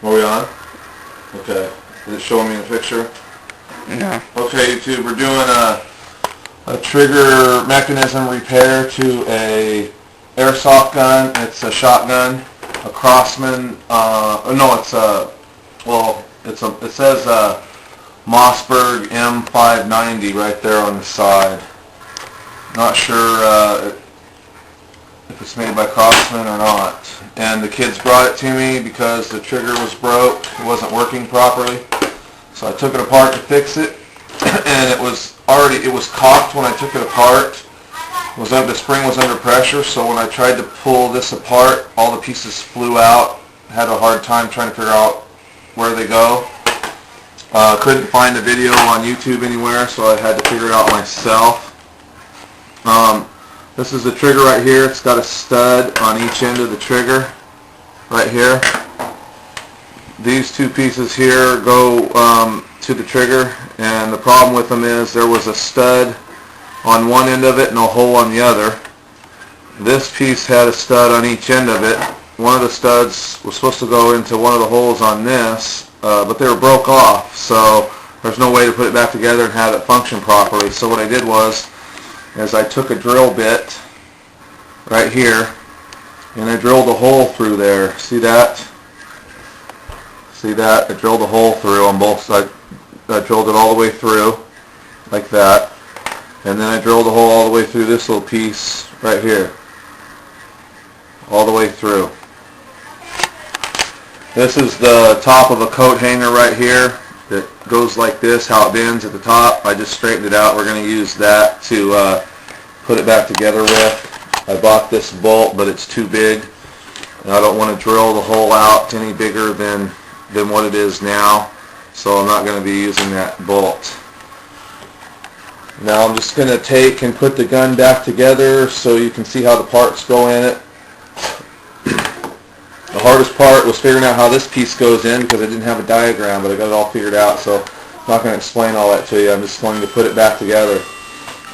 Are we on? Okay. Is it showing me in the picture? No. Okay, YouTube, we're doing a trigger mechanism repair to a airsoft gun. It's a shotgun, a Crossman. It says Mossberg M590 right there on the side. Not sure if it's made by Crossman or not. And the kids brought it to me because the trigger was broke. It wasn't working properly. So I took it apart to fix it. And it was cocked when I took it apart. The spring was under pressure, so when I tried to pull this apart, all the pieces flew out. Had a hard time trying to figure out where they go. Couldn't find a video on YouTube anywhere, so I had to figure it out myself. This is the trigger right here. It's got a stud on each end of the trigger right here. These two pieces here go to the trigger, and the problem with them is there was a stud on one end of it and a hole on the other. This piece had a stud on each end of it. One of the studs was supposed to go into one of the holes on this, but they were broke off, so there's no way to put it back together and have it function properly. So what I did was I took a drill bit right here and I drilled a hole through there. See that? See that? I drilled a hole through on both sides. I drilled it all the way through like that, and then I drilled a hole all the way through this little piece right here, all the way through. This is the top of a coat hanger right here that goes like this, how it bends at the top. I just straightened it out. We're going to use that to put it back together with. I bought this bolt, but it's too big, and I don't want to drill the hole out any bigger than what it is now, so I'm not going to be using that bolt. Now I'm just going to take and put the gun back together so you can see how the parts go in it. The hardest part was figuring out how this piece goes in because I didn't have a diagram, but I got it all figured out, so I'm not going to explain all that to you. I'm just going to put it back together.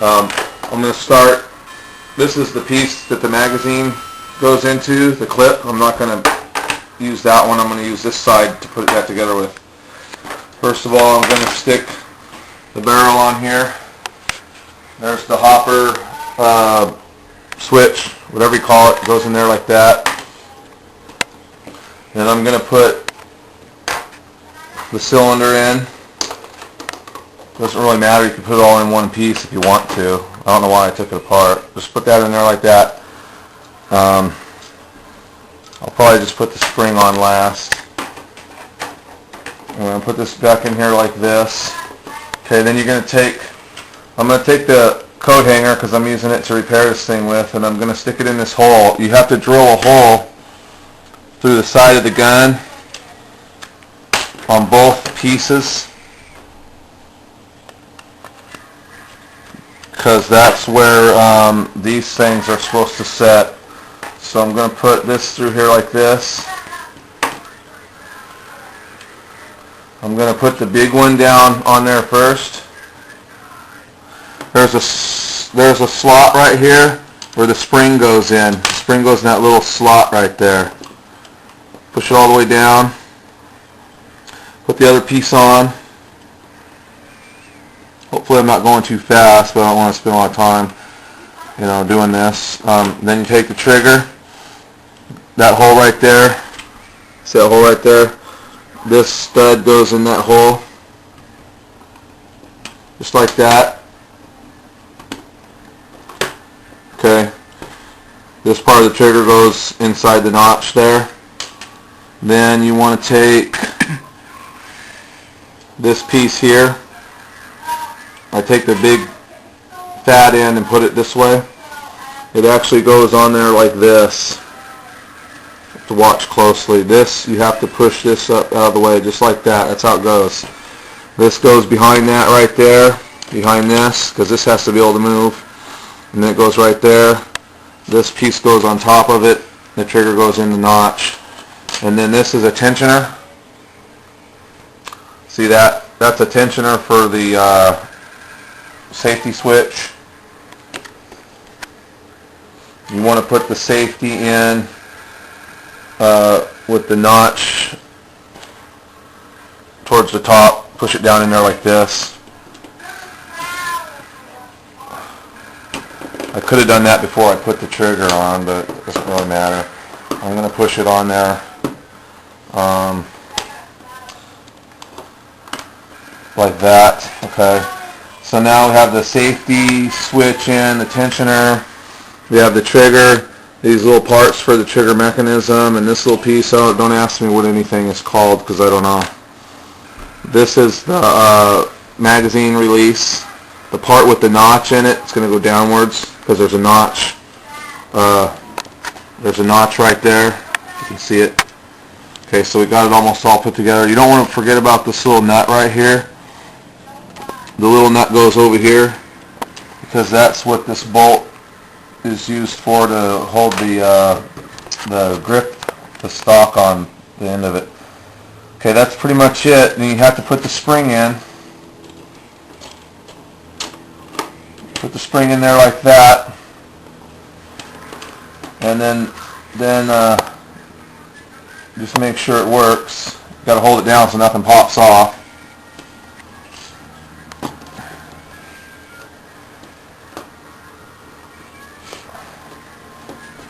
I'm going to start. This is the piece that the magazine goes into, the clip. I'm not going to use that one. I'm going to use this side to put it back together with. First of all, I'm going to stick the barrel on here. There's the hopper switch, whatever you call it, goes in there like that. Then I'm going to put the cylinder in. Doesn't really matter, you can put it all in one piece if you want to. I don't know why I took it apart. Just put that in there like that. I'll probably just put the spring on last. I'm going to put this back in here like this. Okay, then I'm going to take the coat hanger because I'm using it to repair this thing with, and I'm going to stick it in this hole. You have to drill a hole through the side of the gun on both pieces, because that's where these things are supposed to set. So I'm going to put this through here like this. I'm going to put the big one down on there first. There's a slot right here where the spring goes in. The spring goes in that little slot right there. Push it all the way down. Put the other piece on. Hopefully I'm not going too fast, but I don't want to spend a lot of time, doing this. Then you take the trigger. That hole right there. See that hole right there? This stud goes in that hole. Just like that. Okay. This part of the trigger goes inside the notch there. Then you want to take this piece here. I take the big fat end and put it this way. It actually goes on there like this. To watch closely. This, you have to push this up out of the way just like that. That's how it goes. This goes behind that right there, behind this, because this has to be able to move. And then it goes right there. This piece goes on top of it. The trigger goes in the notch. And then this is a tensioner. See that? That's a tensioner for the safety switch. You want to put the safety in with the notch towards the top, push it down in there like this. I could have done that before I put the trigger on, but it doesn't really matter. I'm going to push it on there. Like that. Okay. So now we have the safety switch in, the tensioner. We have the trigger, these little parts for the trigger mechanism, and this little piece. Oh, don't ask me what anything is called because I don't know. This is the magazine release. The part with the notch in it, it's going to go downwards because there's a notch. There's a notch right there. You can see it. Okay, so we got it almost all put together. You don't want to forget about this little nut right here. The little nut goes over here because that's what this bolt is used for, to hold the grip, the stock on the end of it. Okay, that's pretty much it. And you have to put the spring in. Put the spring in there like that, and then just make sure it works. You got to hold it down so nothing pops off.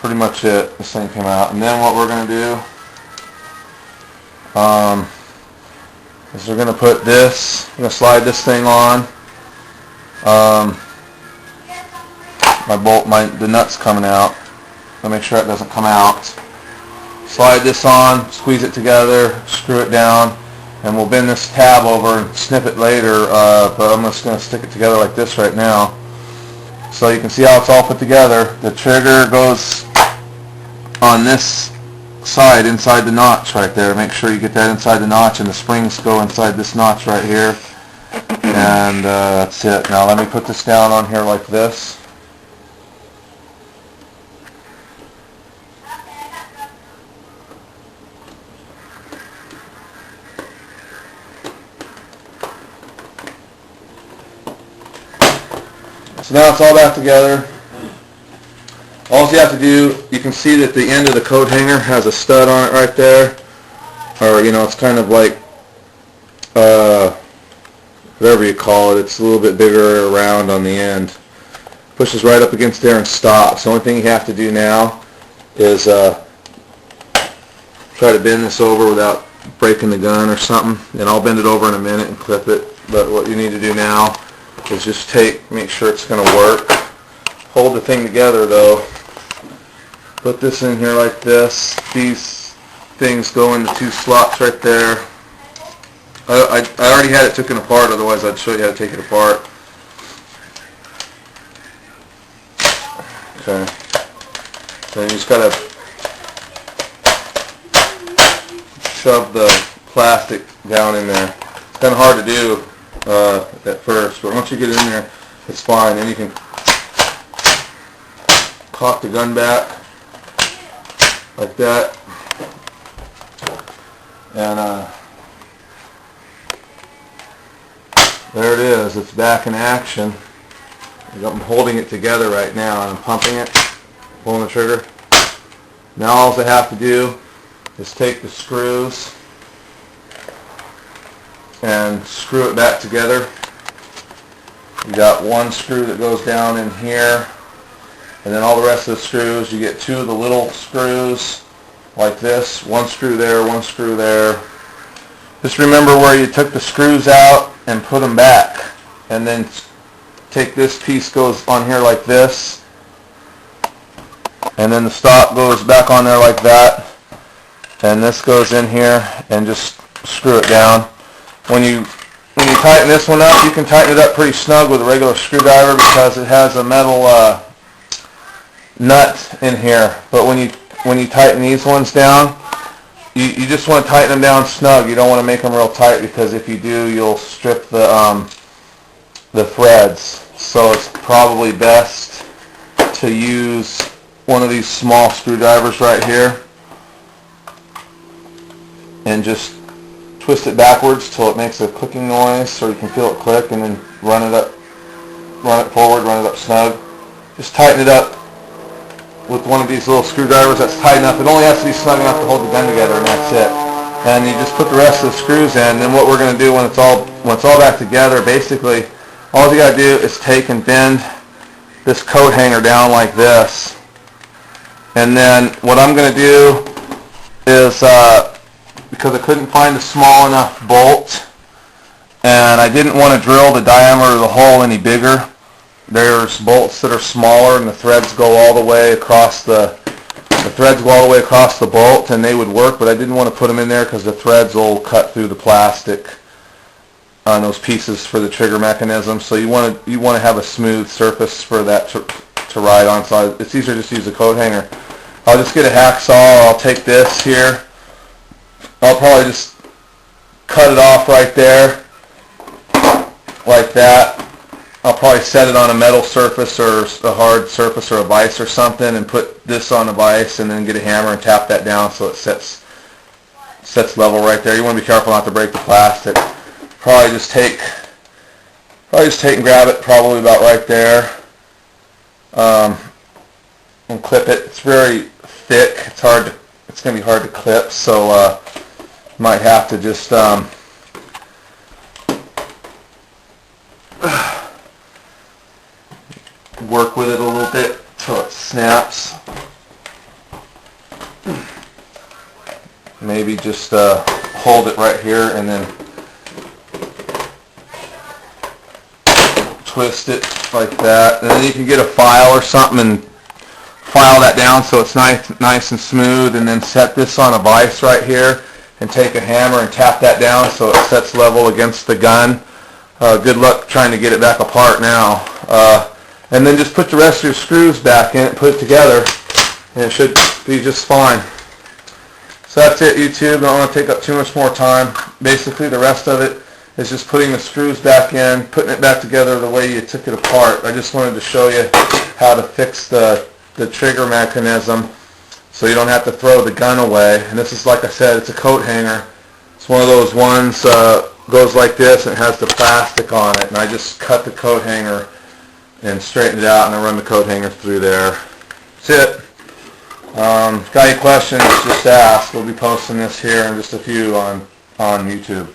Pretty much it. This thing came out, and then what we're going to do is we're going to put this. We're going to slide this thing on. The nut's coming out. I'll make sure it doesn't come out. Slide this on, squeeze it together, screw it down, and we'll bend this tab over and snip it later, but I'm just going to stick it together like this right now. So you can see how it's all put together. The trigger goes on this side inside the notch right there. Make sure you get that inside the notch, and the springs go inside this notch right here. And that's it. Now let me put this down on here like this. So now it's all back together. All you have to do, you can see that the end of the coat hanger has a stud on it right there. Or, you know, it's kind of like, whatever you call it. It's a little bit bigger around on the end. Pushes right up against there and stops. The only thing you have to do now is try to bend this over without breaking the gun or something. And I'll bend it over in a minute and clip it. But what you need to do now is just make sure it's going to work. Hold the thing together though. Put this in here like this. These things go into two slots right there. I already had it taken apart, otherwise I'd show you how to take it apart. Okay. So you just gotta shove the plastic down in there. It's kind of hard to do at first, but once you get in there, it's fine. Then you can cock the gun back like that, and there it is. It's back in action. I'm holding it together right now, and I'm pumping it, pulling the trigger. Now all I have to do is take the screws and screw it back together. You got one screw that goes down in here, and then all the rest of the screws, you get two of the little screws like this. One screw there, one screw there. Just remember where you took the screws out and put them back. And then take this piece, goes on here like this. And then the stop goes back on there like that. And this goes in here, and just screw it down. When you tighten this one up, you can tighten it up pretty snug with a regular screwdriver because it has a metal nut in here. But when you tighten these ones down, you just want to tighten them down snug. You don't want to make them real tight, because if you do, you'll strip the threads. So it's probably best to use one of these small screwdrivers right here and just twist it backwards till it makes a clicking noise, so you can feel it click, and then run it forward, run it up snug. Just tighten it up with one of these little screwdrivers that's tight enough. It only has to be snug enough to hold the gun together, and that's it. and you just put the rest of the screws in. And then what we're going to do when it's all back together, basically all you got to do is take and bend this coat hanger down like this. And then what I'm going to do is, because I couldn't find a small enough bolt and I didn't want to drill the diameter of the hole any bigger, there's bolts that are smaller and the threads go all the way across the bolt, and they would work, but I didn't want to put them in there because the threads will cut through the plastic on those pieces for the trigger mechanism. So you want to have a smooth surface for that to ride on. So it's easier just to use a coat hanger. I'll just get a hacksaw. I'll take this here. I'll probably just cut it off right there like that. I'll probably set it on a metal surface or a hard surface or a vise or something, and put this on a vise, and then get a hammer and tap that down so it sets level right there. You want to be careful not to break the plastic. Probably just take and grab it probably about right there, and clip it. It's very thick. It's going to be hard to clip, so might have to just work with it a little bit till it snaps. Maybe just hold it right here and then twist it like that. And then you can get a file or something and file that down so it's nice and smooth, and then set this on a vise right here and take a hammer and tap that down so it sets level against the gun. Good luck trying to get it back apart now. And then just put the rest of your screws back in it, put it together, and it should be just fine. So that's it, YouTube. I don't want to take up too much more time. Basically, the rest of it is just putting the screws back in, putting it back together the way you took it apart. I just wanted to show you how to fix the trigger mechanism so you don't have to throw the gun away. And this is, like I said, it's a coat hanger. It's one of those ones, goes like this, and it has the plastic on it. And I just cut the coat hanger and straighten it out, and I run the coat hanger through there. That's it. Got any questions, just ask. We'll be posting this here in just a few on YouTube.